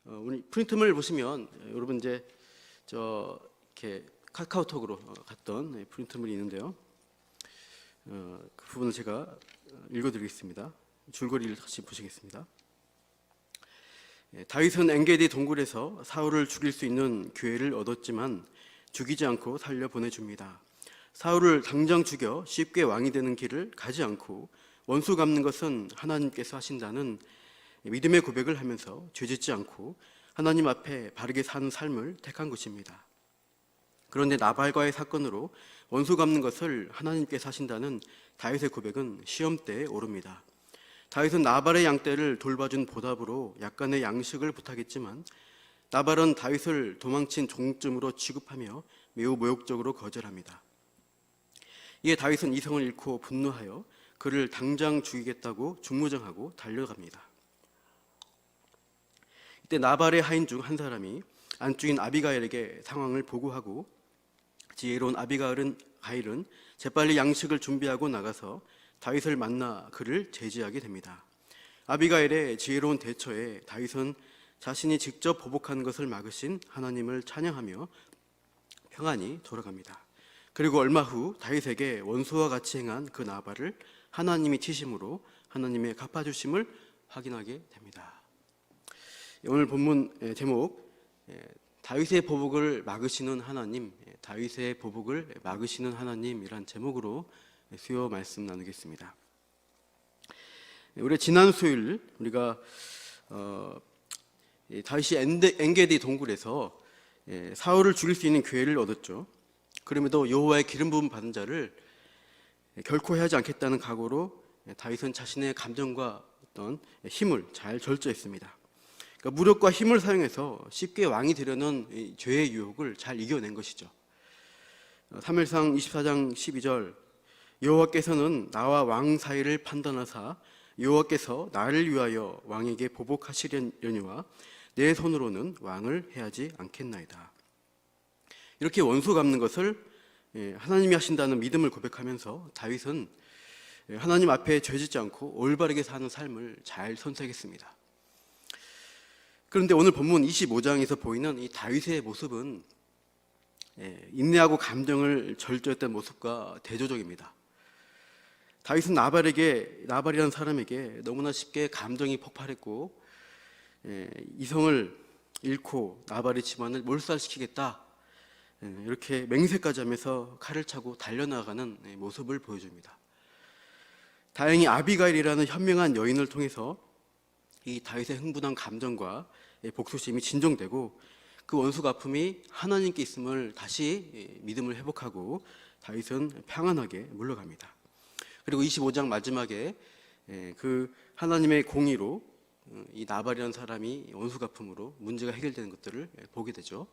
우리 프린트물 보시면 여러분 이제 이렇게 카카오톡으로 갔던 프린트물이 있는데요. 그 부분을 제가 읽어드리겠습니다. 줄거리를 다시 보시겠습니다. 다윗은 엔게디 동굴에서 사울을 죽일 수 있는 기회를 얻었지만 죽이지 않고 살려 보내줍니다. 사울을 당장 죽여 쉽게 왕이 되는 길을 가지 않고 원수 갚는 것은 하나님께서 하신다는 믿음의 고백을 하면서 죄짓지 않고 하나님 앞에 바르게 사는 삶을 택한 것입니다. 그런데 나발과의 사건으로 원수 갚는 것을 하나님께서 하신다는 다윗의 고백은 시험대에 오릅니다. 다윗은 나발의 양떼를 돌봐준 보답으로 약간의 양식을 부탁했지만 나발은 다윗을 도망친 종쯤으로 취급하며 매우 모욕적으로 거절합니다. 이에 다윗은 이성을 잃고 분노하여 그를 당장 죽이겠다고 중무장하고 달려갑니다. 이때 나발의 하인 중 한 사람이 안주인 아비가일에게 상황을 보고하고 지혜로운 아비가일은 재빨리 양식을 준비하고 나가서 다윗을 만나 그를 제지하게 됩니다. 아비가일의 지혜로운 대처에 다윗은 자신이 직접 보복하는 것을 막으신 하나님을 찬양하며 평안히 돌아갑니다. 그리고 얼마 후 다윗에게 원수와 같이 행한 그 나발을 하나님이 치심으로 하나님의 갚아주심을 확인하게 됩니다. 오늘 본문 제목, 다윗의 보복을 막으시는 하나님, 다윗의 보복을 막으시는 하나님이란 제목으로 수요 말씀 나누겠습니다. 우리 지난 수요일 우리가 다윗이 엔게디 동굴에서 사울을 죽일 수 있는 기회를 얻었죠. 그럼에도 여호와의 기름 부음 받은 자를 결코 해하지 않겠다는 각오로 다윗은 자신의 감정과 어떤 힘을 잘 절제했습니다. 그러니까 무력과 힘을 사용해서 쉽게 왕이 되려는 죄의 유혹을 잘 이겨낸 것이죠. 사무엘상 24장 12절, 여호와께서는 나와 왕 사이를 판단하사 여호와께서 나를 위하여 왕에게 보복하시려니와 내 손으로는 왕을 해하지 않겠나이다. 이렇게 원수 갚는 것을 하나님이 하신다는 믿음을 고백하면서 다윗은 하나님 앞에 죄짓지 않고 올바르게 사는 삶을 잘 선택했습니다. 그런데 오늘 본문 25장에서 보이는 이 다윗의 모습은 인내하고 감정을 절제했던 모습과 대조적입니다. 다윗은 나발이라는 사람에게 너무나 쉽게 감정이 폭발했고 이성을 잃고 나발의 집안을 몰살시키겠다, 이렇게 맹세까지 하면서 칼을 차고 달려나가는 모습을 보여줍니다. 다행히 아비가일이라는 현명한 여인을 통해서 이 다윗의 흥분한 감정과 복수심이 진정되고 그 원수 갚음이 하나님께 있음을 다시 믿음을 회복하고 다윗은 평안하게 물러갑니다. 그리고 25장 마지막에 그 하나님의 공의로 이 나발이라는 사람이 원수 갚음으로 문제가 해결되는 것들을 보게 되죠.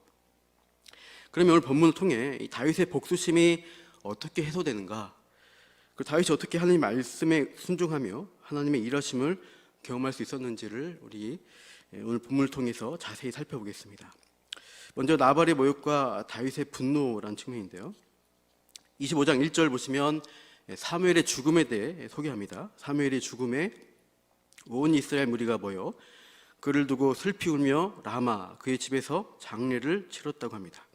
그러면 오늘 본문을 통해 이 다윗의 복수심이 어떻게 해소되는가, 그 다윗이 어떻게 하나님의 말씀에 순종하며 하나님의 일하심을 경험할 수 있었는지를 우리 오늘 본문을 통해서 자세히 살펴보겠습니다. 먼저 나발의 모욕과 다윗의 분노라는 측면인데요. 25장 1절 보시면 사무엘의 죽음에 대해 소개합니다. 사무엘의 죽음에 온 이스라엘 무리가 모여 그를 두고 슬피 울며 라마 그의 집에서 장례를 치렀다고 합니다.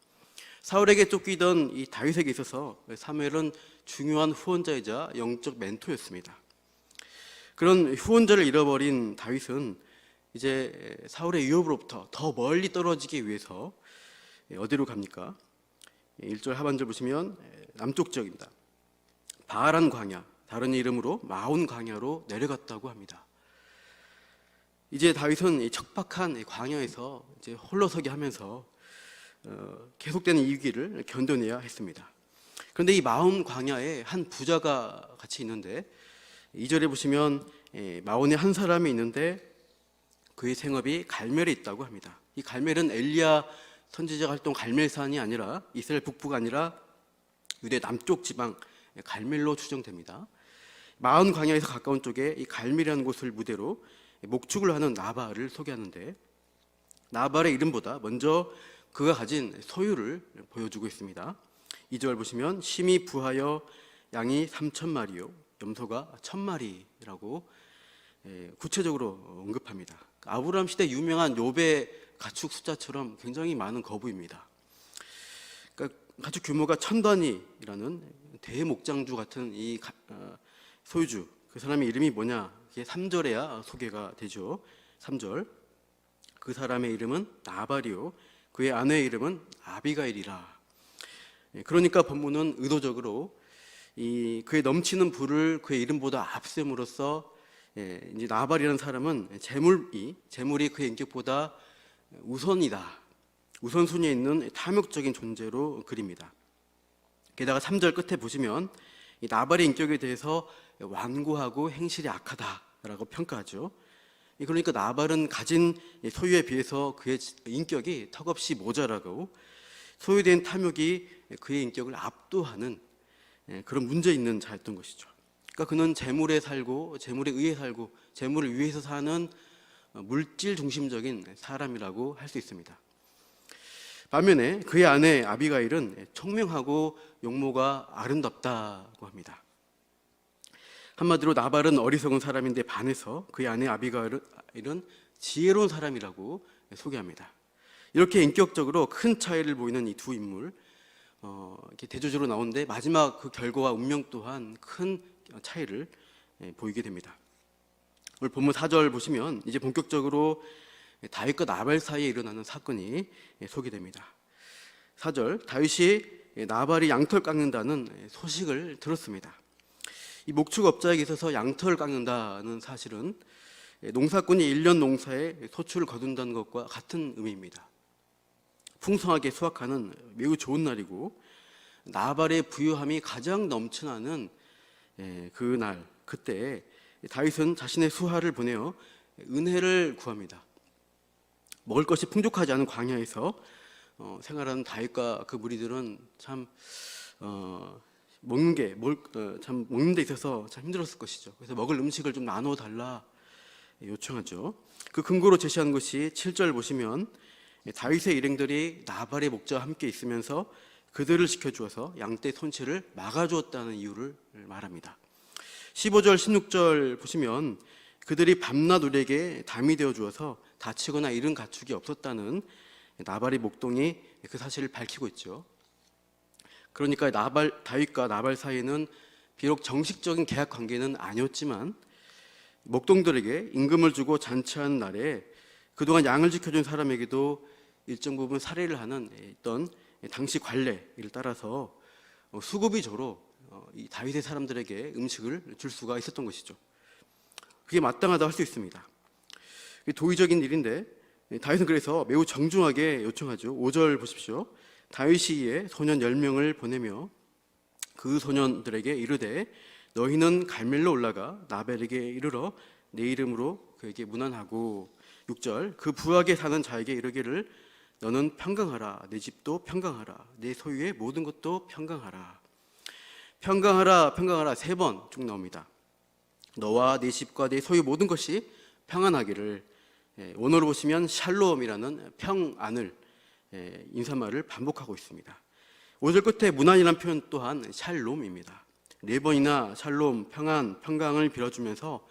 사울에게 쫓기던 이 다윗에게 있어서 사무엘은 중요한 후원자이자 영적 멘토였습니다. 그런 후원자를 잃어버린 다윗은 이제 사울의 위협으로부터 더 멀리 떨어지기 위해서 어디로 갑니까? 1절 하반절 보시면 남쪽 지역입니다. 바알한 광야, 다른 이름으로 마온 광야로 내려갔다고 합니다. 이제 다윗은 이 척박한 광야에서 이제 홀로서기 하면서 계속되는 이 위기를 견뎌내야 했습니다. 그런데 이 마온 광야에 한 부자가 같이 있는데 2절에 보시면 마온에 한 사람이 있는데 그의 생업이 갈멜에 있다고 합니다. 이 갈멜은 엘리야 선지자가 활동 갈멜산이 아니라 이스라엘 북부가 아니라 유대 남쪽 지방 갈멜로 추정됩니다. 마온 광야에서 가까운 쪽에 이 갈멜이라는 곳을 무대로 목축을 하는 나발을 소개하는데 나발의 이름보다 먼저 그가 가진 소유를 보여주고 있습니다. 2절 보시면 심히 부하여 양이 3,000마리요 염소가 1,000마리라고 구체적으로 언급합니다. 아브라함 시대 유명한 욥의 가축 숫자처럼 굉장히 많은 거부입니다. 그러니까 가축 규모가 1000단위라는 대목장주 같은 이 소유주, 그 사람의 이름이 뭐냐? 이게 3절에야 소개가 되죠. 3절. 그 사람의 이름은 나발이요, 그의 아내의 이름은 아비가일이라. 그러니까 본문은 의도적으로 그의 넘치는 부를 그의 이름보다 앞셈으로써 이제 나발이라는 사람은 재물이 그의 인격보다 우선순위에 있는 탐욕적인 존재로 그립니다. 게다가 3절 끝에 보시면 이 나발의 인격에 대해서 완고하고 행실이 악하다라고 평가하죠. 그러니까 나발은 가진 소유에 비해서 그의 인격이 턱없이 모자라고 소유된 탐욕이 그의 인격을 압도하는 그런 문제 있는 자였던 것이죠. 그러니까 그는 재물에 살고 재물에 의해 살고 재물을 위해서 사는 물질 중심적인 사람이라고 할 수 있습니다. 반면에 그의 아내 아비가일은 총명하고 용모가 아름답다고 합니다. 한마디로 나발은 어리석은 사람인데 반해서 그의 아내 아비가일은 지혜로운 사람이라고 소개합니다. 이렇게 인격적으로 큰 차이를 보이는 이 두 인물, 이렇게 대조적으로 나오는데 마지막 그 결과와 운명 또한 큰 차이를 보이게 됩니다. 오늘 본문 4절 보시면 이제 본격적으로 다윗과 나발 사이에 일어나는 사건이 소개됩니다. 4절, 다윗이 나발이 양털 깎는다는 소식을 들었습니다. 이 목축업자에게 있어서 양털 깎는다는 사실은 농사꾼이 1년 농사에 소출을 거둔다는 것과 같은 의미입니다. 풍성하게 수확하는 매우 좋은 날이고 나발의 부유함이 가장 넘쳐나는 그때 다윗은 자신의 수하를 보내어 은혜를 구합니다. 먹을 것이 풍족하지 않은 광야에서 생활하는 다윗과 그 무리들은 참 먹는 데 있어서 참 힘들었을 것이죠. 그래서 먹을 음식을 좀 나눠 달라 요청하죠. 그 근거로 제시하는 것이 7절 보시면 다윗의 일행들이 나발의 목자와 함께 있으면서 그들을 지켜주어서 양떼 손실을 막아주었다는 이유를 말합니다. 15절 16절 보시면 그들이 밤낮 우리에게 담이 되어 주어서 다치거나 잃은 가축이 없었다는 나발의 목동이 그 사실을 밝히고 있죠. 그러니까 다윗과 나발 사이에는 비록 정식적인 계약 관계는 아니었지만 목동들에게 임금을 주고 잔치하는 날에 그동안 양을 지켜준 사람에게도 일정 부분 살해를 하는 어떤 당시 관례를 따라서 수고비조로 이 다윗의 사람들에게 음식을 줄 수가 있었던 것이죠. 그게 마땅하다 할 수 있습니다. 도의적인 일인데 다윗은 그래서 매우 정중하게 요청하죠. 5절 보십시오. 다윗이 이에 소년 10명을 보내며 그 소년들에게 이르되 너희는 갈멜로 올라가 나발에게 이르러 내 이름으로 그에게 문안하고 6절 그 부하게 사는 자에게 이르기를 너는 평강하라 내 집도 평강하라 내 소유의 모든 것도 평강하라. 평강하라 3번 쭉 나옵니다. 너와 내 집과 내 소유 모든 것이 평안하기를. 원어로 보시면 샬롬이라는 평안을 인사말을 반복하고 있습니다. 5절 끝에 문안이라는 표현 또한 샬롬입니다. 4번이나 샬롬, 평안, 평강을 빌어주면서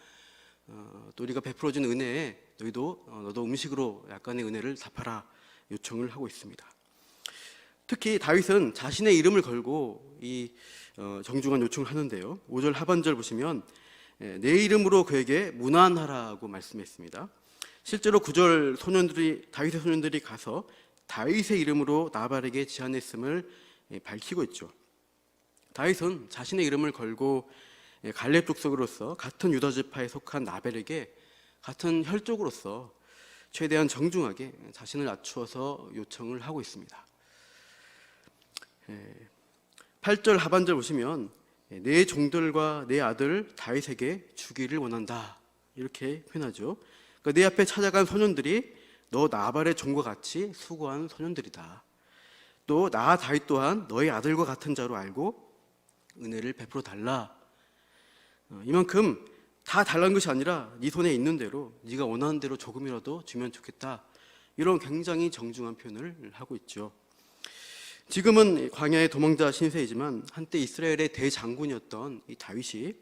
또 우리가 베풀어준 은혜에 너도 음식으로 약간의 은혜를 답하라 요청을 하고 있습니다. 특히 다윗은 자신의 이름을 걸고 이 정중한 요청을 하는데요. 5절 하반절 보시면 내 이름으로 그에게 문안하라고 말씀했습니다. 실제로 9절 다윗의 소년들이 가서 다윗의 이름으로 나발에게 제안했음을 밝히고 있죠. 다윗은 자신의 이름을 걸고 갈렙 족속으로서 같은 유다 지파에 속한 나발에게 같은 혈족으로서 최대한 정중하게 자신을 낮추어서 요청을 하고 있습니다. 8절 하반절 보시면 내 종들과 내 아들 다윗에게 주기를 원한다 이렇게 표현하죠. 그러니까 내 앞에 찾아간 소년들이 너 나발의 종과 같이 수고한 소년들이다. 또 나 다윗 또한 너의 아들과 같은 자로 알고 은혜를 베풀어 달라. 이만큼 다 달라는 것이 아니라 네 손에 있는 대로 네가 원하는 대로 조금이라도 주면 좋겠다. 이런 굉장히 정중한 표현을 하고 있죠. 지금은 광야의 도망자 신세이지만 한때 이스라엘의 대장군이었던 이 다윗이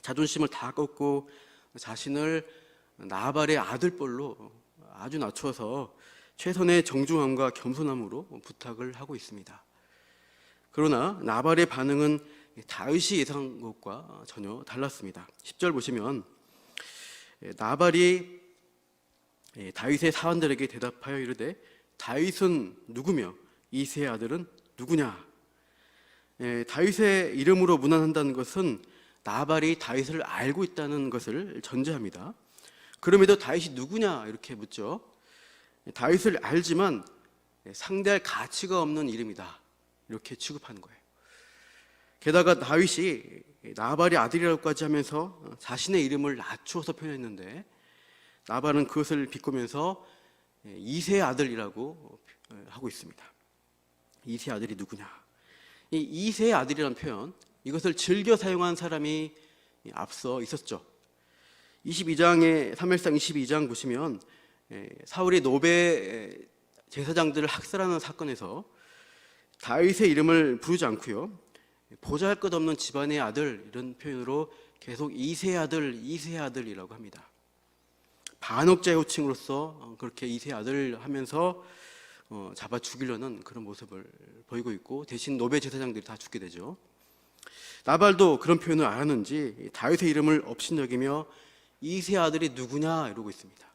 자존심을 다 꺾고 자신을 나발의 아들뻘로 아주 낮춰서 최선의 정중함과 겸손함으로 부탁을 하고 있습니다. 그러나 나발의 반응은 다윗이 예상한 것과 전혀 달랐습니다. 10절 보시면 나발이 다윗의 사원들에게 대답하여 이르되 다윗은 누구며 이새의 아들은 누구냐? 다윗의 이름으로 문안한다는 것은 나발이 다윗을 알고 있다는 것을 전제합니다. 그럼에도 다윗이 누구냐 이렇게 묻죠. 다윗을 알지만 상대할 가치가 없는 이름이다 이렇게 취급하는 거예요. 게다가 다윗이 나발의 아들이라고까지 하면서 자신의 이름을 낮추어서 표현했는데 나발은 그것을 비꼬면서 이새의 아들이라고 하고 있습니다. 이새의 아들이 누구냐? 이 이새의 아들이라는 표현, 이것을 즐겨 사용한 사람이 앞서 있었죠. 사무엘상 22장 보시면 사울이 노베 제사장들을 학살하는 사건에서 다윗의 이름을 부르지 않고요, 보잘것없는 집안의 아들 이런 표현으로 계속 이새의 아들이라고 합니다. 반역자의 호칭으로서 그렇게 이새의 아들 하면서 잡아 죽이려는 그런 모습을 보이고 있고, 대신 노베 제사장들이 다 죽게 되죠. 나발도 그런 표현을 알았는지 다윗의 이름을 업신여기며 이새의 아들이 누구냐 이러고 있습니다.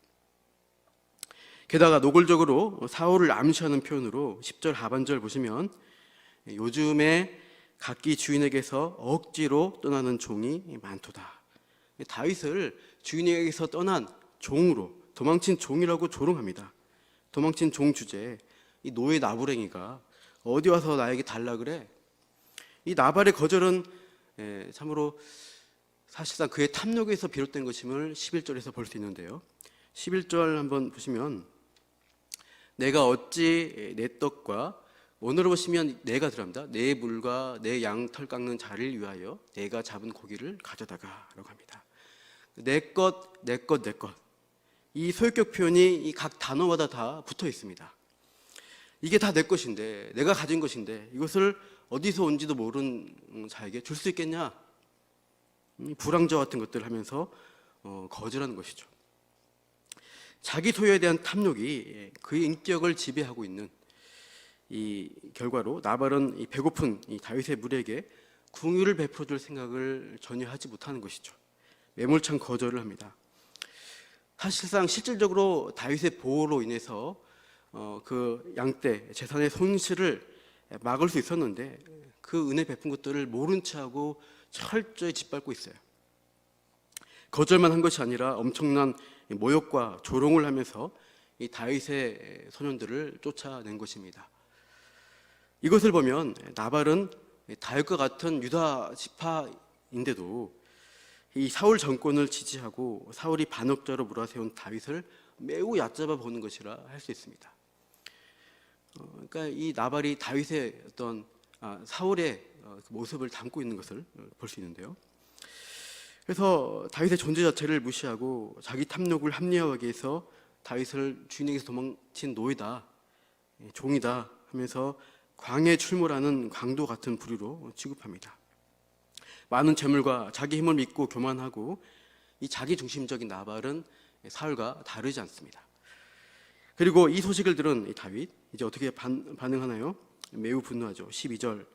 게다가 노골적으로 사울을 암시하는 표현으로 10절 하반절 보시면 요즘에 각기 주인에게서 억지로 떠나는 종이 많도다. 다윗을 주인에게서 떠난 종으로, 도망친 종이라고 조롱합니다. 도망친 종 주제에 이 노예 나부랭이가 어디 와서 나에게 달라 그래? 이 나발의 거절은 참으로 사실상 그의 탐욕에서 비롯된 것임을 11절에서 볼 수 있는데요. 11절 한번 보시면 내가 어찌 내 떡과, 오늘 보시면 내가 들어갑니다. 내 물과 내 양 털 깎는 자리를 위하여 내가 잡은 고기를 가져다가 라고 합니다. 내 것. 이 소유격 표현이 이 각 단어마다 다 붙어 있습니다. 이게 다 내 것인데, 내가 가진 것인데 이것을 어디서 온지도 모르는 자에게 줄 수 있겠냐? 불황저 같은 것들을 하면서 거절하는 것이죠. 자기 소유에 대한 탐욕이 그의 인격을 지배하고 있는 이 결과로 나발은 이 배고픈 이 다윗의 무리에게 궁유를 베풀어줄 생각을 전혀 하지 못하는 것이죠. 매몰찬 거절을 합니다. 사실상 실질적으로 다윗의 보호로 인해서 그 양떼 재산의 손실을 막을 수 있었는데 그 은혜 베푼 것들을 모른 채하고 철저히 짓밟고 있어요. 거절만 한 것이 아니라 엄청난 모욕과 조롱을 하면서 이 다윗의 소년들을 쫓아낸 것입니다. 이것을 보면 나발은 다윗과 같은 유다 지파인데도 이 사울 정권을 지지하고 사울이 반역자로 몰아세운 다윗을 매우 얕잡아 보는 것이라 할 수 있습니다. 그러니까 이 나발이 다윗의 어떤 사울의 모습을 담고 있는 것을 볼 수 있는데요. 그래서 다윗의 존재 자체를 무시하고 자기 탐욕을 합리화하기 위해서 다윗을 주인에게서 도망친 노예다, 종이다 하면서 광야에 출몰하는 강도 같은 부류로 취급합니다. 많은 재물과 자기 힘을 믿고 교만하고 이 자기 중심적인 나발은 사울과 다르지 않습니다. 그리고 이 소식을 들은 다윗 이제 어떻게 반응하나요? 매우 분노하죠. 12절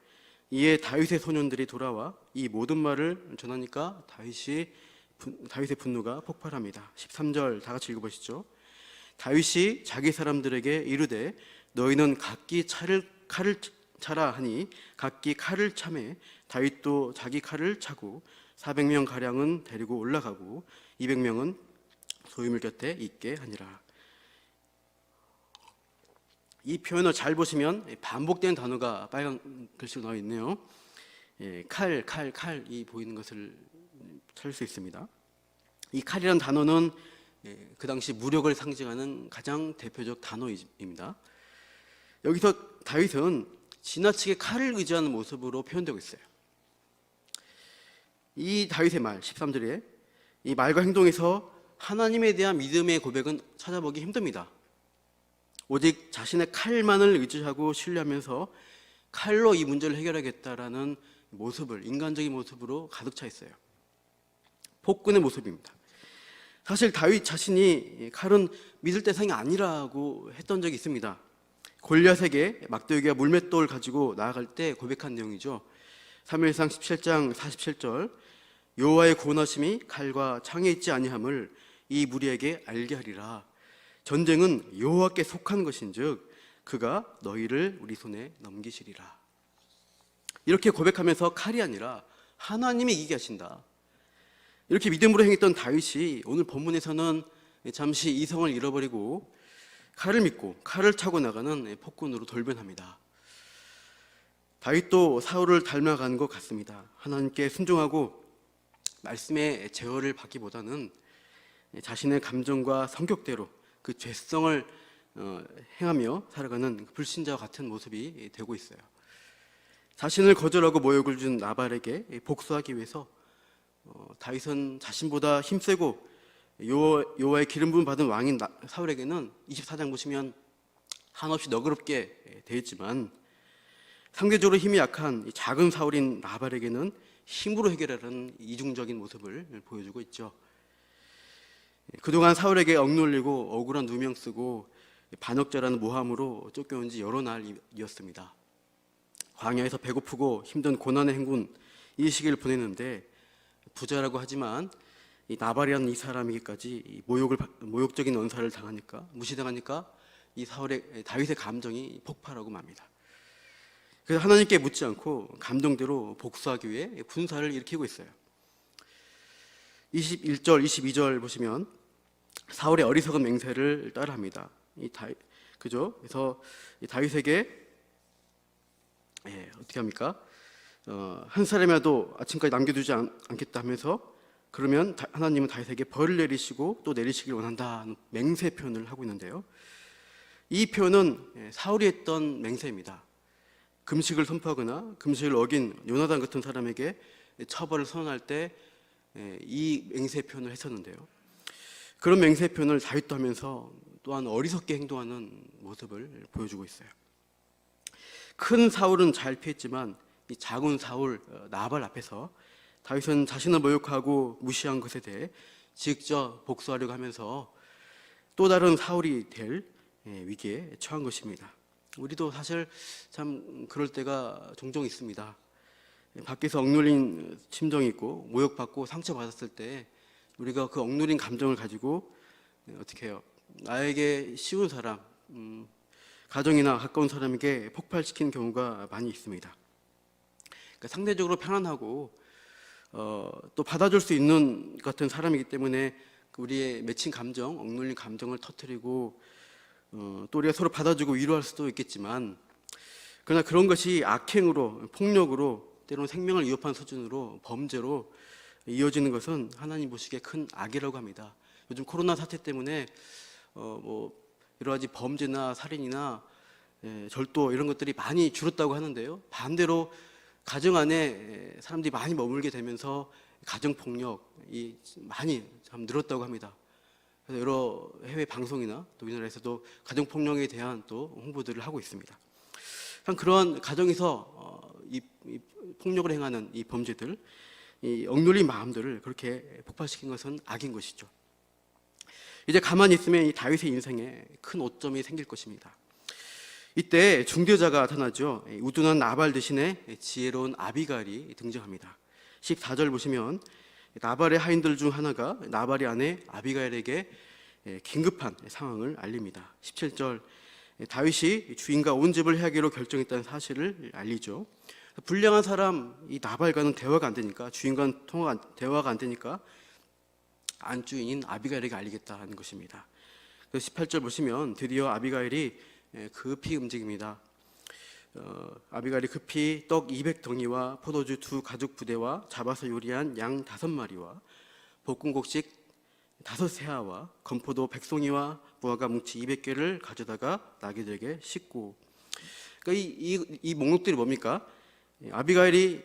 이에 다윗의 소년들이 돌아와 이 모든 말을 전하니까 다윗의 분노가 폭발합니다. 13절 다 같이 읽어보시죠. 다윗이 자기 사람들에게 이르되 너희는 각기 칼을 차라 하니 각기 칼을 차매 다윗도 자기 칼을 차고 400명 가량은 데리고 올라가고 200명은 소유물 곁에 있게 하니라. 이 표현을 잘 보시면 반복된 단어가 빨간 글씨로 나와 있네요. 칼이 보이는 것을 찾을 수 있습니다. 이 칼이라는 단어는 그 당시 무력을 상징하는 가장 대표적 단어입니다. 여기서 다윗은 지나치게 칼을 의지하는 모습으로 표현되고 있어요. 이 다윗의 말 13절에 이 말과 행동에서 하나님에 대한 믿음의 고백은 찾아보기 힘듭니다. 오직 자신의 칼만을 의지하고 신뢰하면서 칼로 이 문제를 해결하겠다라는 모습을, 인간적인 모습으로 가득 차 있어요. 폭군의 모습입니다. 사실 다윗 자신이 칼은 믿을 대상이 아니라고 했던 적이 있습니다. 골리앗에게 막대기와 물맷돌을 가지고 나아갈 때 고백한 내용이죠. 사무엘상 17장 47절, 여호와의 권하심이 칼과 창에 있지 아니함을 이 무리에게 알게 하리라. 전쟁은 여호와께 속한 것인즉 그가 너희를 우리 손에 넘기시리라. 이렇게 고백하면서 칼이 아니라 하나님이 이기게 하신다. 이렇게 믿음으로 행했던 다윗이 오늘 본문에서는 잠시 이성을 잃어버리고 칼을 믿고 칼을 차고 나가는 폭군으로 돌변합니다. 다윗도 사울을 닮아가는 것 같습니다. 하나님께 순종하고 말씀의 제어를 받기보다는 자신의 감정과 성격대로 그 죄성을 행하며 살아가는 불신자와 같은 모습이 되고 있어요. 자신을 거절하고 모욕을 준 나발에게 복수하기 위해서 다윗은 자신보다 힘세고 여호와의 기름 부음 받은 왕인 사울에게는 24장 보시면 한없이 너그럽게 대했지만 상대적으로 힘이 약한 작은 사울인 나발에게는 힘으로 해결하는 이중적인 모습을 보여주고 있죠. 그동안 사울에게 억눌리고 억울한 누명 쓰고 반역자라는 모함으로 쫓겨온 지 여러 날이었습니다. 광야에서 배고프고 힘든 고난의 행군 이 시기를 보냈는데 부자라고 하지만 이 나발이라는 이 사람에게까지 이 모욕적인 언사를 당하니까 무시당하니까 이 다윗의 감정이 폭발하고 맙니다. 그래서 하나님께 묻지 않고 감정대로 복수하기 위해 군사를 일으키고 있어요. 21절, 22절 보시면 사울의 어리석은 맹세를 따라합니다. 그래서 이 다윗에게 어떻게 합니까? 한 사람이라도 아침까지 남겨두지 않겠다 하면서 그러면 하나님은 다윗에게 벌을 내리시고 또 내리시길 원한다는 맹세 표현을 하고 있는데요. 이 표현은 사울이 했던 맹세입니다. 금식을 선포하거나 금식을 어긴 요나단 같은 사람에게 처벌을 선언할 때 이 맹세 표현을 했었는데요. 그런 맹세 표현을 다윗도 하면서 또한 어리석게 행동하는 모습을 보여주고 있어요. 큰 사울은 잘 피했지만 이 작은 사울 나발 앞에서 다윗은 자신을 모욕하고 무시한 것에 대해 직접 복수하려고 하면서 또 다른 사울이 될 위기에 처한 것입니다. 우리도 사실 참 그럴 때가 종종 있습니다. 밖에서 억눌린 심정이 있고 모욕받고 상처받았을 때 우리가 그 억눌린 감정을 가지고 어떻게 해요? 나에게 쉬운 사람, 가정이나 가까운 사람에게 폭발시키는 경우가 많이 있습니다. 그러니까 상대적으로 편안하고 또 받아줄 수 있는 같은 사람이기 때문에 우리의 맺힌 감정, 억눌린 감정을 터뜨리고 또 우리가 서로 받아주고 위로할 수도 있겠지만 그러나 그런 것이 악행으로, 폭력으로 때로는 생명을 위협한 수준으로 범죄로 이어지는 것은 하나님 보시기에 큰 악이라고 합니다. 요즘 코로나 사태 때문에 여러 가지 범죄나 살인이나 절도 이런 것들이 많이 줄었다고 하는데요. 반대로 가정 안에 사람들이 많이 머물게 되면서 가정폭력이 많이 참 늘었다고 합니다. 그래서 여러 해외 방송이나 또 우리나라에서도 가정폭력에 대한 또 홍보들을 하고 있습니다. 참 그러한 가정에서 이 폭력을 행하는 이 범죄들, 이 억눌린 마음들을 그렇게 폭발시킨 것은 악인 것이죠. 이제 가만히 있으면 이 다윗의 인생에 큰 오점이 생길 것입니다. 이때 중대자가 나타나죠. 우둔한 나발 대신에 지혜로운 아비가일이 등장합니다. 14절 보시면 나발의 하인들 중 하나가 나발의 아내 아비가일에게 긴급한 상황을 알립니다. 17절 다윗이 주인과 온 집을 해하기로 결정했다는 사실을 알리죠. 불량한 사람 이 나발과는 대화가 안 되니까 주인과는 대화가 안 되니까 안주인인 아비가일에게 알리겠다는 것입니다. 18절 보시면 드디어 아비가일이 급히 움직입니다. 아비가일이 급히 떡 200덩이와 포도주 2 가죽 부대와 잡아서 요리한 양 5마리와 볶음곡식 5세아와 건포도 100송이와 무화과 뭉치 200개를 가져다가 나귀들에게 싣고. 그러니까 이 목록들이 뭡니까? 아비가일이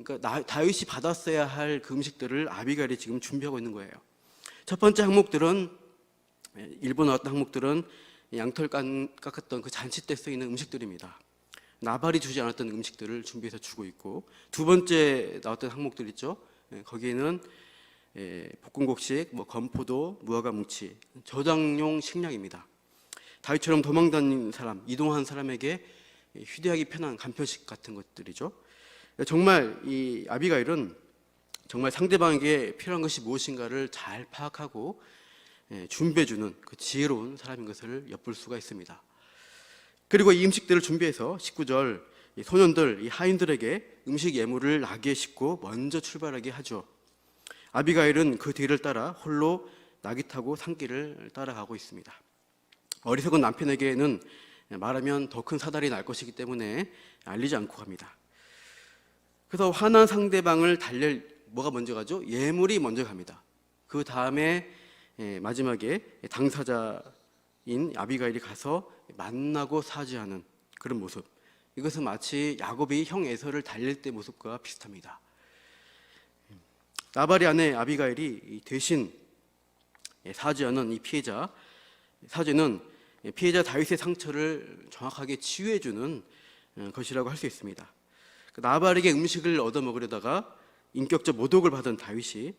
그러니까 다윗이 받았어야 할 그 음식들을 아비가일이 지금 준비하고 있는 거예요. 첫 번째 항목들은 일본 나왔던 항목들은 양털 깎았던 그 잔치 때 쓰이는 음식들입니다. 나발이 주지 않았던 음식들을 준비해서 주고 있고, 두 번째 나왔던 항목들 있죠. 거기에는 볶음국식, 건포도, 무화과 뭉치, 저장용 식량입니다. 다윗처럼 도망다니는 사람, 이동한 사람에게 휴대하기 편한 간편식 같은 것들이죠. 정말 이 아비가일은 정말 상대방에게 필요한 것이 무엇인가를 잘 파악하고 준비해주는 그 지혜로운 사람인 것을 엿볼 수가 있습니다. 그리고 이 음식들을 준비해서 19절 이 소년들, 이 하인들에게 음식 예물을 나귀에 싣고 먼저 출발하게 하죠. 아비가일은 그 뒤를 따라 홀로 나귀 타고 산길을 따라가고 있습니다. 어리석은 남편에게는 말하면 더 큰 사달이 날 것이기 때문에 알리지 않고 갑니다. 그래서 화난 상대방을 달랠 뭐가 먼저 가죠? 예물이 먼저 갑니다. 그 다음에 마지막에 당사자인 아비가일이 가서 만나고 사죄하는 그런 모습. 이것은 마치 야곱이 형 에서를 달랠 때 모습과 비슷합니다. 나발의 아내 아비가일이 대신 사죄하는 이 피해자, 사죄는 피해자 다윗의 상처를 정확하게 치유해주는 것이라고 할 수 있습니다. 나발에게 음식을 얻어먹으려다가 인격적 모독을 받은 다윗이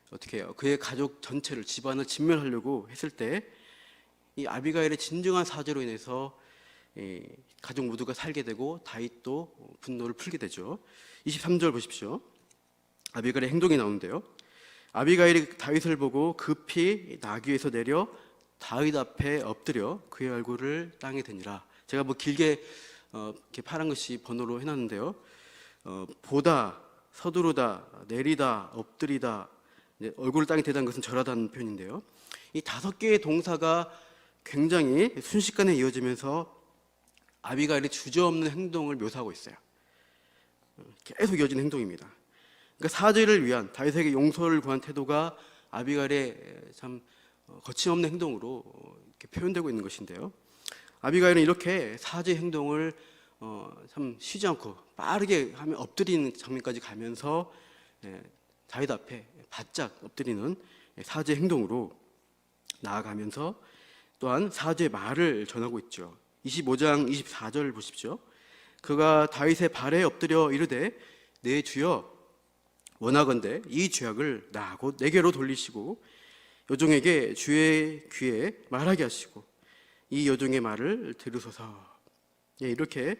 어떻게 해요? 그의 가족 전체를, 집안을 진멸하려고 했을 때 이 아비가일의 진정한 사죄로 인해서 가족 모두가 살게 되고 다윗도 분노를 풀게 되죠. 23절 보십시오. 아비가일의 행동이 나오는데요. 아비가일이 다윗을 보고 급히 나귀에서 내려 다윗 앞에 엎드려 그의 얼굴을 땅에 대니라. 제가 길게 이렇게 파란 것이 번호로 해놨는데요. 보다, 서두르다, 내리다, 엎드리다, 얼굴을 땅에 대다는 것은 절하다는 표현인데요. 이 5개의 동사가 굉장히 순식간에 이어지면서 아비가일의 주저없는 행동을 묘사하고 있어요. 계속 이어지는 행동입니다. 그러니까 사죄를 위한, 다윗에게 용서를 구한 태도가 아비가일의 참 거침없는 행동으로 이렇게 표현되고 있는 것인데요. 아비가일은 이렇게 사죄 행동을 참 쉬지 않고 빠르게 하면 엎드리는 장면까지 가면서 다윗 앞에 바짝 엎드리는 사죄 행동으로 나아가면서 또한 사죄의 말을 전하고 있죠. 25장 24절 보십시오. 그가 다윗의 발에 엎드려 이르되 내 주여 원하건대 이 죄악을 나 곧 내게로 돌리시고 여종에게 주의 귀에 말하게 하시고 이 여종의 말을 들으소서. 이렇게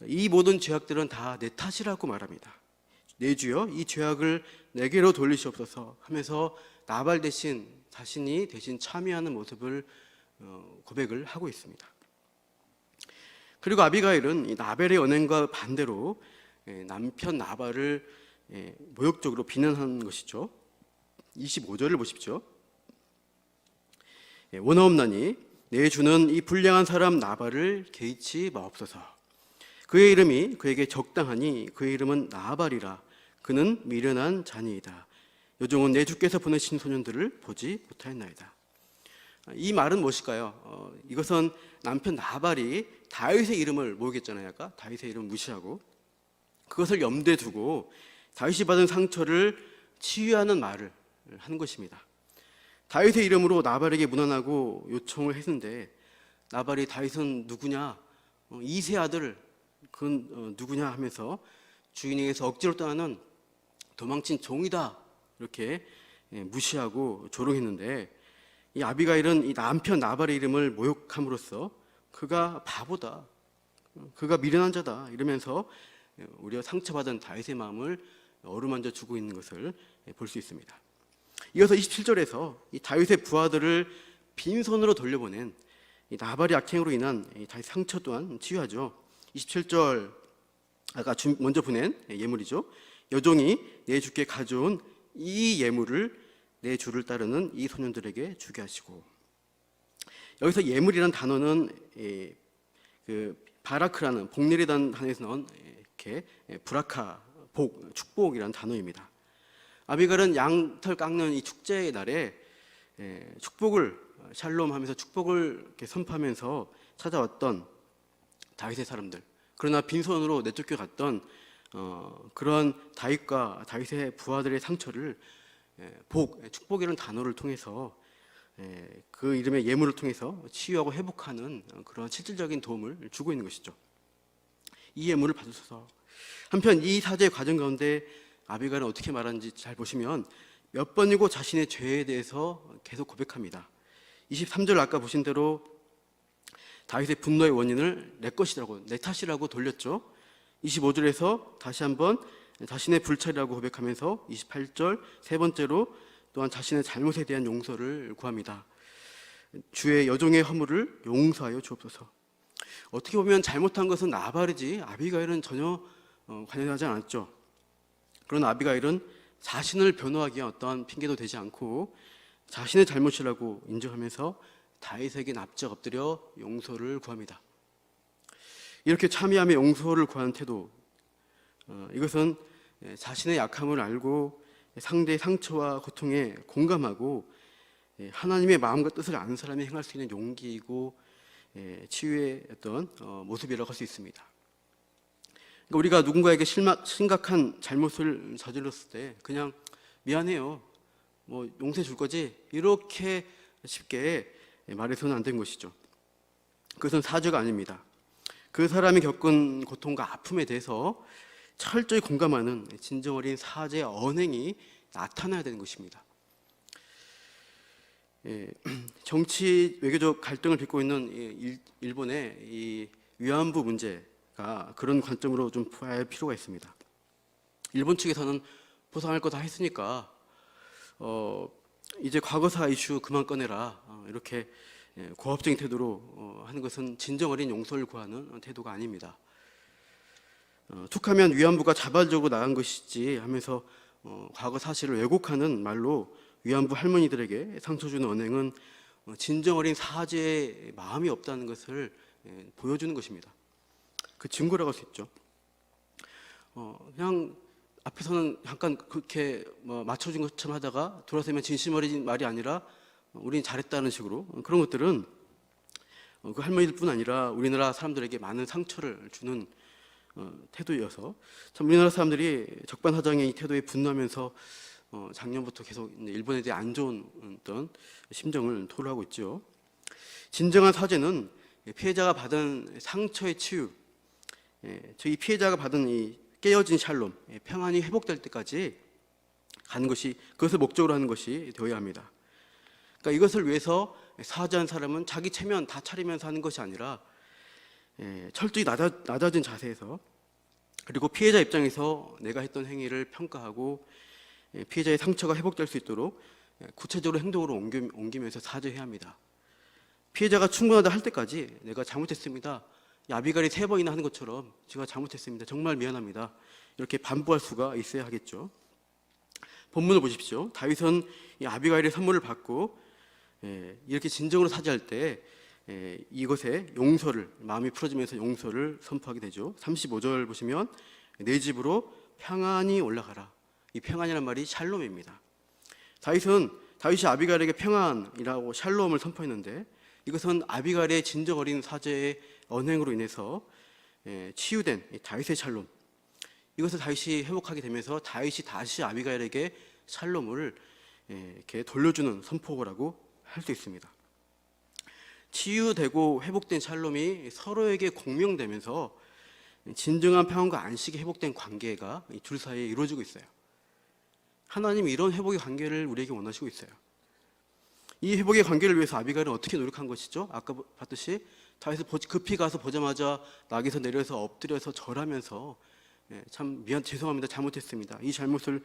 이 모든 죄악들은 다 내 탓이라고 말합니다. 내 주여 이 죄악을 내게로 돌리시옵소서 하면서 나발 대신 자신이 대신 참여하는 모습을 고백을 하고 있습니다. 그리고 아비가일은 이 나벨의 언행과 반대로 남편 나발을 모욕적으로 비난하는 것이죠. 25절을 보십시오. 원하옵나니 내 주는 이 불량한 사람 나발을 개의치 마옵소서. 그의 이름이 그에게 적당하니 그의 이름은 나발이라. 그는 미련한 자니이다. 여종은 내 주께서 보내신 소년들을 보지 못하였나이다. 이 말은 무엇일까요? 이것은 남편 나발이 다윗의 이름을 모르겠잖아요. 아까 다윗의 이름을 무시하고 그것을 염두에 두고 다윗이 받은 상처를 치유하는 말을 하는 것입니다. 다윗의 이름으로 나발에게 문안하고 요청을 했는데 나발이 다윗은 누구냐? 이세 아들 그건 누구냐 하면서 주인에게서 억지로 떠나는 도망친 종이다 이렇게 무시하고 조롱했는데 이 아비가일은 이 남편 나발의 이름을 모욕함으로써 그가 바보다, 그가 미련한 자다 이러면서 오히려 상처받은 다윗의 마음을 어루만져 주고 있는 것을 볼 수 있습니다. 이어서 27절에서 이 다윗의 부하들을 빈손으로 돌려보낸 이 나발의 악행으로 인한 다윗 상처 또한 치유하죠. 27절 아까 먼저 보낸 예물이죠. 여종이 내 주께 가져온 이 예물을 내 주를 따르는 이 소년들에게 주게 하시고, 여기서 예물이라는 단어는 그 바라크라는 복렬이라는 단어에서 나온 이렇게 브라카 복 축복이라는 단어입니다. 아비갈은 양털 깎는 이 축제의 날에 축복을 샬롬하면서 축복을 이렇게 선포하면서 찾아왔던 다윗의 사람들, 그러나 빈손으로 내쫓겨 갔던 그런 다윗과 다윗의 부하들의 상처를 축복이라는 단어를 통해서 그 이름의 예물을 통해서 치유하고 회복하는 그런 실질적인 도움을 주고 있는 것이죠. 이 예물을 받으셔서 한편 이 사죄의 과정 가운데 아비갈은 어떻게 말하는지 잘 보시면 몇 번이고 자신의 죄에 대해서 계속 고백합니다. 23절 아까 보신 대로 다윗의 분노의 원인을 내 것이라고, 내 탓이라고 돌렸죠. 25절에서 다시 한번 자신의 불찰이라고 고백하면서 28절 세 번째로 또한 자신의 잘못에 대한 용서를 구합니다. 주의 여종의 허물을 용서하여 주옵소서. 어떻게 보면 잘못한 것은 나발이지 아비가일은 전혀 관여하지 않았죠. 그러나 아비가일은 자신을 변호하기 위한 어떠한 핑계도 되지 않고 자신의 잘못이라고 인정하면서 다윗에게 납작 엎드려 용서를 구합니다. 이렇게 참여하며 용서를 구하는 태도, 이것은 자신의 약함을 알고 상대의 상처와 고통에 공감하고 하나님의 마음과 뜻을 아는 사람이 행할 수 있는 용기이고 치유의 어떤 모습이라고 할 수 있습니다. 그러니까 우리가 누군가에게 심각한 잘못을 저질렀을 때 그냥 미안해요, 뭐 용서해 줄 거지, 이렇게 쉽게 말해서는 안 되는 것이죠. 그것은 사죄가 아닙니다. 그 사람이 겪은 고통과 아픔에 대해서 철저히 공감하는 진정 어린 사죄의 언행이 나타나야 되는 것입니다. 정치 외교적 갈등을 빚고 있는 일본의 이 위안부 문제가 그런 관점으로 좀 봐야 할 필요가 있습니다. 일본 측에서는 보상할 거 다 했으니까 이제 과거사 이슈 그만 꺼내라, 이렇게 고압적인 태도로 하는 것은 진정 어린 용서를 구하는 태도가 아닙니다. 툭하면 위안부가 자발적으로 나간 것이지 하면서 과거 사실을 왜곡하는 말로 위안부 할머니들에게 상처 주는 언행은 진정 어린 사죄의 마음이 없다는 것을 보여주는 것입니다. 그 증거라고 할 수 있죠. 그냥 앞에서는 잠깐 그렇게 맞춰준 것처럼 하다가 돌아서면 진심 어린 말이 아니라 우린 잘했다는 식으로, 그런 것들은 그 할머니들 뿐 아니라 우리나라 사람들에게 많은 상처를 주는 태도이어서 참 우리나라 사람들이 적반하장의 이 태도에 분노하면서 작년부터 계속 일본에 대해 안 좋은 어떤 심정을 토로하고 있죠. 진정한 사죄는 피해자가 받은 상처의 치유, 저희 피해자가 받은 이 깨어진 샬롬, 평안이 회복될 때까지 가는 것이, 그것을 목적으로 하는 것이 되어야 합니다. 그러니까 이것을 위해서 사죄한 사람은 자기 체면 다 차리면서 하는 것이 아니라 철저히 낮아진 자세에서, 그리고 피해자 입장에서 내가 했던 행위를 평가하고 피해자의 상처가 회복될 수 있도록 구체적으로 행동으로 옮기면서 사죄해야 합니다. 피해자가 충분하다 할 때까지 내가 잘못했습니다, 아비갈이 3번이나 하는 것처럼 제가 잘못했습니다, 정말 미안합니다, 이렇게 반복할 수가 있어야 하겠죠. 본문을 보십시오. 다윗은 이 아비갈의 선물을 받고 이렇게 진정으로 사죄할 때 이것에 용서를, 마음이 풀어지면서 용서를 선포하게 되죠. 35절 보시면 내 집으로 평안히 올라가라. 이 평안이라는 말이 샬롬입니다. 다윗이 아비갈에게 평안이라고 샬롬을 선포했는데 이것은 아비갈의 진정 어린 사죄의 언행으로 인해서 치유된 다윗의 샬롬, 이것을 다윗이 회복하게 되면서 다윗이 다시 아비갈에게 샬롬을 이렇게 돌려주는 선포라고 할 수 있습니다. 치유되고 회복된 샬롬이 서로에게 공명되면서 진정한 평안과 안식이 회복된 관계가 이 둘 사이에 이루어지고 있어요. 하나님이 이런 회복의 관계를 우리에게 원하시고 있어요. 이 회복의 관계를 위해서 아비갈은 어떻게 노력한 것이죠? 아까 봤듯이 다윗이 급히 가서 보자마자 낙에서 내려서 엎드려서 절하면서 참 죄송합니다, 잘못했습니다, 이 잘못을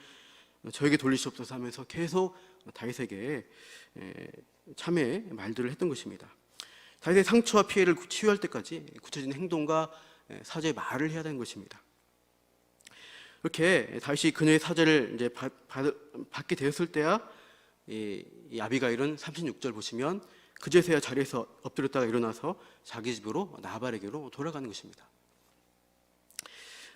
저에게 돌리시옵소서 하면서 계속 다윗에게 참회의 말들을 했던 것입니다. 다윗의 상처와 피해를 치유할 때까지 구체적인 행동과 사죄의 말을 해야 되는 것입니다. 이렇게 다윗이 그녀의 사죄를 이제 받게 되었을 때야 이 아비가일은 36절 보시면 그제서야 자리에서 엎드렸다가 일어나서 자기 집으로 나발에게로 돌아가는 것입니다.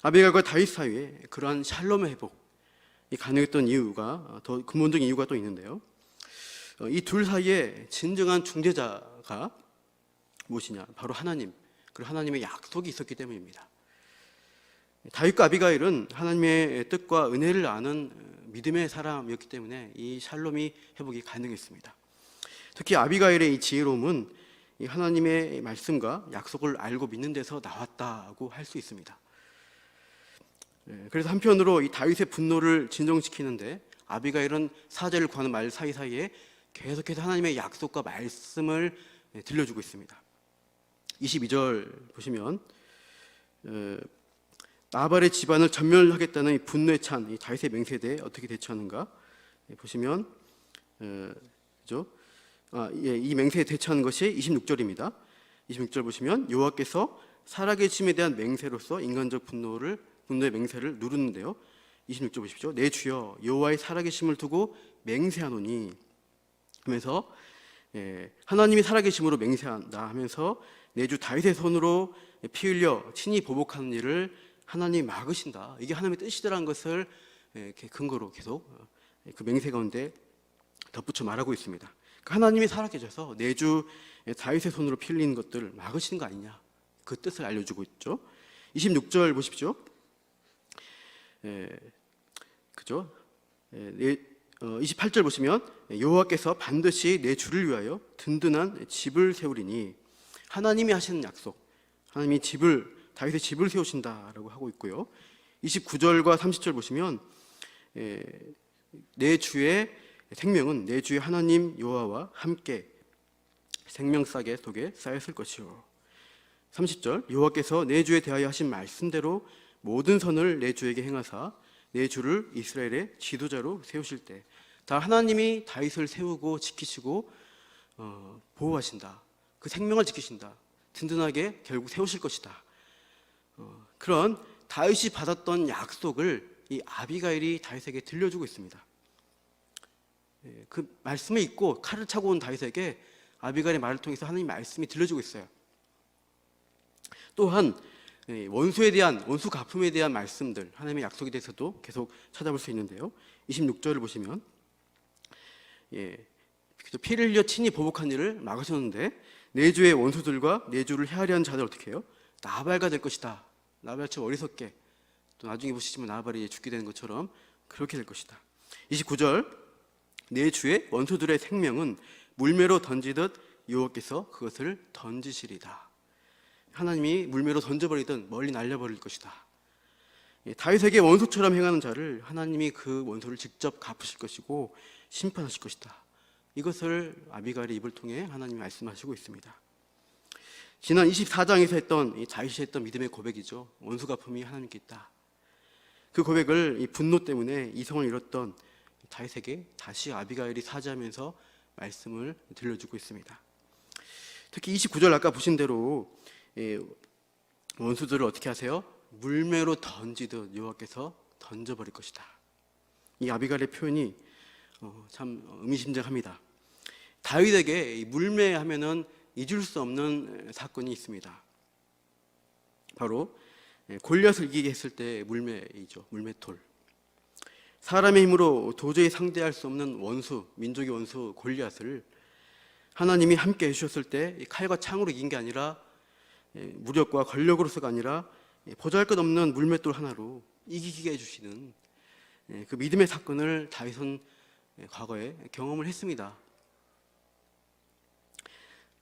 아비가일과 다윗 사이에 그러한 샬롬의 회복이 가능했던 이유가, 더 근본적인 이유가 또 있는데요. 이 둘 사이에 진정한 중재자가 무엇이냐? 바로 하나님, 그리고 하나님의 약속이 있었기 때문입니다. 다윗과 아비가일은 하나님의 뜻과 은혜를 아는 믿음의 사람이었기 때문에 이 샬롬이 회복이 가능했습니다. 특히 아비가일의 이 지혜로움은 이 하나님의 말씀과 약속을 알고 믿는 데서 나왔다고 할 수 있습니다. 그래서 한편으로 이 다윗의 분노를 진정시키는데 아비가일은 사제를 구하는 말 사이사이에 계속해서 하나님의 약속과 말씀을 들려주고 있습니다. 22절 보시면 나발의 집안을 전멸하겠다는 이 분노에 찬 이 다윗의 맹세에 대해 어떻게 대처하는가 보시면 그죠? 이 맹세에 대처하는 것이 26절입니다. 26절 보시면 여호와께서 살아계심에 대한 맹세로서 인간적 분노의 맹세를 누르는데요. 26절 보십시오. 내 주여 여호와의 살아계심을 두고 맹세하노니 하면서 하나님이 살아계심으로 맹세한다 하면서 내 주 다윗의 손으로 피 흘려 친히 보복하는 일을 하나님이 막으신다. 이게 하나님의 뜻이더라는 것을 근거로 계속 그 맹세 가운데 덧붙여 말하고 있습니다. 하나님이 살아계셔서 내 주 다윗의 손으로 피 흘리는 것들을 막으시는 거 아니냐, 그 뜻을 알려주고 있죠. 26절 보십시오. 그죠? 28절 보시면 여호와께서 반드시 내 주를 위하여 든든한 집을 세우리니, 하나님이 하시는 약속, 하나님이 다윗의 집을 세우신다라고 하고 있고요. 29절과 30절 보시면 내 주의 생명은 내 주의 하나님 여호와와 함께 생명싸개 속에 쌓였을 것이요. 30절 여호와께서 내 주에 대하여 하신 말씀대로 모든 선을 내 주에게 행하사 내 주를 이스라엘의 지도자로 세우실 때, 다 하나님이 다윗을 세우고 지키시고 보호하신다. 그 생명을 지키신다. 든든하게 결국 세우실 것이다. 그런 다윗이 받았던 약속을 이 아비가일이 다윗에게 들려주고 있습니다. 그 말씀을 잊고 칼을 차고 온 다윗에게 아비가일의 말을 통해서 하나님의 말씀이 들려주고 있어요. 또한 원수 갚음에 대한 말씀들, 하나님의 약속에 대해서도 계속 찾아볼 수 있는데요. 26절을 보시면 피를 흘려 친히 보복한 일을 막으셨는데 내 주의 원수들과 내 주를 헤아려 하는 자들 어떻게 해요? 나발가 될 것이다. 나발처럼 어리석게, 또 나중에 보시지만 나발이 죽게 되는 것처럼 그렇게 될 것이다. 29절 내 주의 원수들의 생명은 물매로 던지듯 여호와께서 그것을 던지시리다. 하나님이 물매로 던져버리든 멀리 날려버릴 것이다. 다윗에게 원수처럼 행하는 자를 하나님이 그 원수를 직접 갚으실 것이고 심판하실 것이다. 이것을 아비가일의 입을 통해 하나님이 말씀하시고 있습니다. 지난 24장에서 했던 다윗이 했던 믿음의 고백이죠. 원수 갚음이 하나님께 있다. 그 고백을 이 분노 때문에 이성을 잃었던 다윗에게 다시 아비가일이 사죄하면서 말씀을 들려주고 있습니다. 특히 29절 아까 보신 대로 원수들을 어떻게 하세요? 물매로 던지듯 여호와께서 던져버릴 것이다. 이 아비가일의 표현이 참 의미심장합니다. 다윗에게 물매하면은 잊을 수 없는 사건이 있습니다. 바로 골리앗을 이기게 했을 때 물매이죠. 물매돌. 사람의 힘으로 도저히 상대할 수 없는 원수, 민족의 원수 골리앗을 하나님이 함께 해주셨을 때 칼과 창으로 이긴 게 아니라 무력과 권력으로서가 아니라 보잘것없는 물맷돌 하나로 이기게 해주시는 그 믿음의 사건을 다윗은 과거에 경험을 했습니다.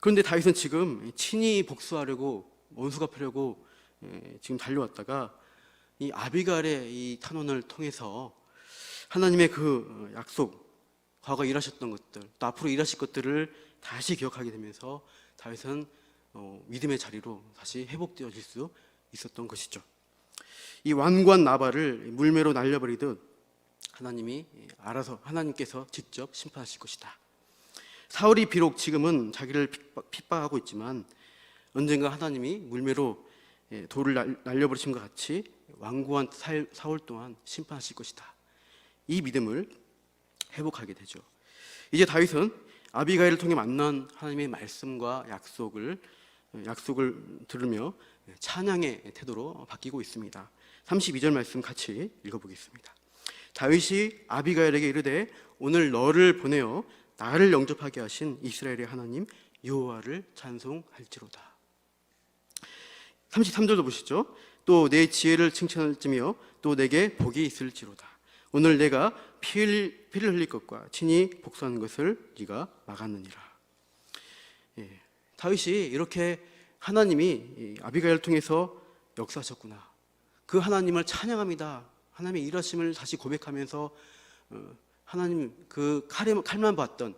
그런데 다윗은 지금 친히 복수하려고, 원수 갚으려고 지금 달려왔다가 이 아비가일의 이 탄원을 통해서 하나님의 그 약속, 과거 일하셨던 것들, 또 앞으로 일하실 것들을 다시 기억하게 되면서 다윗은 믿음의 자리로 다시 회복되어질 수 있었던 것이죠. 이 완고한 나발을 물매로 날려버리듯 하나님이 알아서, 하나님께서 직접 심판하실 것이다. 사울이 비록 지금은 자기를 핍박하고 있지만 언젠가 하나님이 물매로 돌을 날려버리심과 같이 완고한 사울 또한 심판하실 것이다. 이 믿음을 회복하게 되죠. 이제 다윗은 아비가일을 통해 만난 하나님의 말씀과 약속을 들으며 찬양의 태도로 바뀌고 있습니다. 32절 말씀 같이 읽어보겠습니다. 다윗이 아비가일에게 이르되 오늘 너를 보내어 나를 영접하게 하신 이스라엘의 하나님 여호와를 찬송할지로다. 33절도 보시죠. 또 내 지혜를 칭찬할지며 또 내게 복이 있을지로다. 오늘 내가 피를 흘릴 것과 친히 복수하는 것을 네가 막았느니라. 다윗이 이렇게 하나님이 아비가일을 통해서 역사하셨구나, 그 하나님을 찬양합니다. 하나님의 일하심을 다시 고백하면서 하나님 그 칼만 봤던,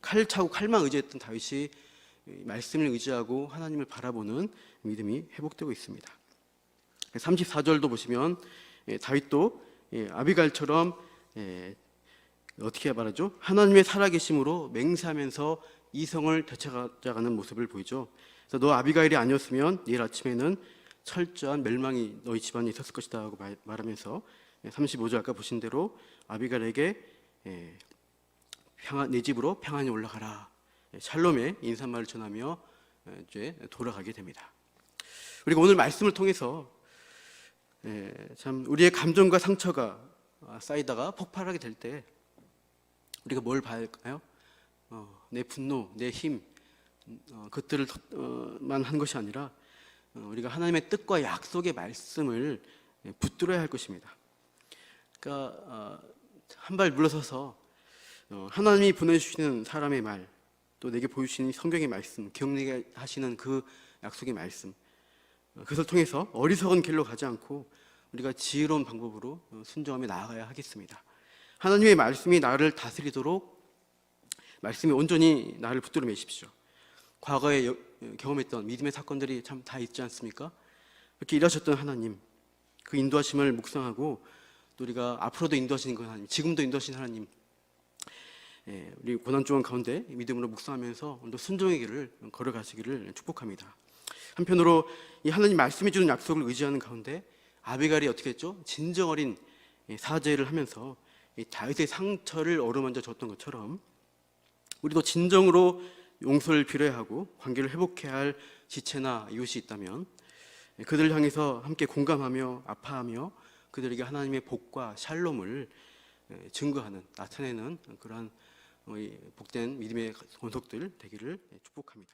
칼 차고 칼만 의지했던 다윗이 말씀을 의지하고 하나님을 바라보는 믿음이 회복되고 있습니다. 34절도 보시면 다윗도 아비갈처럼 어떻게 말하죠? 하나님의 살아계심으로 맹세하면서 이성을 되찾아가는 모습을 보이죠. 그래서 너 아비가일이 아니었으면 내일 아침에는 철저한 멸망이 너희 집안에 있었을 것이다 하고 말하면서 35절 아까 보신 대로 아비가일에게 내 집으로 평안히 올라가라, 샬롬의 인사말을 전하며 이제 돌아가게 됩니다. 우리가 오늘 말씀을 통해서 참 우리의 감정과 상처가 쌓이다가 폭발하게 될 때 우리가 뭘 봐야 할까요? 내 분노, 내 힘, 그것들만 한 것이 아니라 우리가 하나님의 뜻과 약속의 말씀을 붙들어야 할 것입니다. 그러니까 한 발 물러서서 하나님이 보내주시는 사람의 말, 또 내게 보여주시는 성경의 말씀, 기억나게 하시는 그 약속의 말씀, 그것을 통해서 어리석은 길로 가지 않고 우리가 지혜로운 방법으로 순종하며 나아가야 하겠습니다. 하나님의 말씀이 나를 다스리도록 말씀이 온전히 나를 붙들어 매십시오. 과거에 경험했던 믿음의 사건들이 참 다 있지 않습니까? 이렇게 일하셨던 하나님, 그 인도하심을 묵상하고 또 우리가 앞으로도 인도하시는 그 하나님, 지금도 인도하시는 하나님, 우리 고난중한 가운데 믿음으로 묵상하면서 오늘도 순종의 길을 걸어가시기를 축복합니다. 한편으로 이 하나님 말씀이 주는 약속을 의지하는 가운데 아비갈이 어떻게 했죠? 진정 어린 사죄를 하면서 다윗의 상처를 어루만져 줬던 것처럼 우리도 진정으로 용서를 빌어야 하고 관계를 회복해야 할 지체나 이웃이 있다면 그들을 향해서 함께 공감하며 아파하며 그들에게 하나님의 복과 샬롬을 증거하는, 나타내는 그러한 복된 믿음의 권속들 되기를 축복합니다.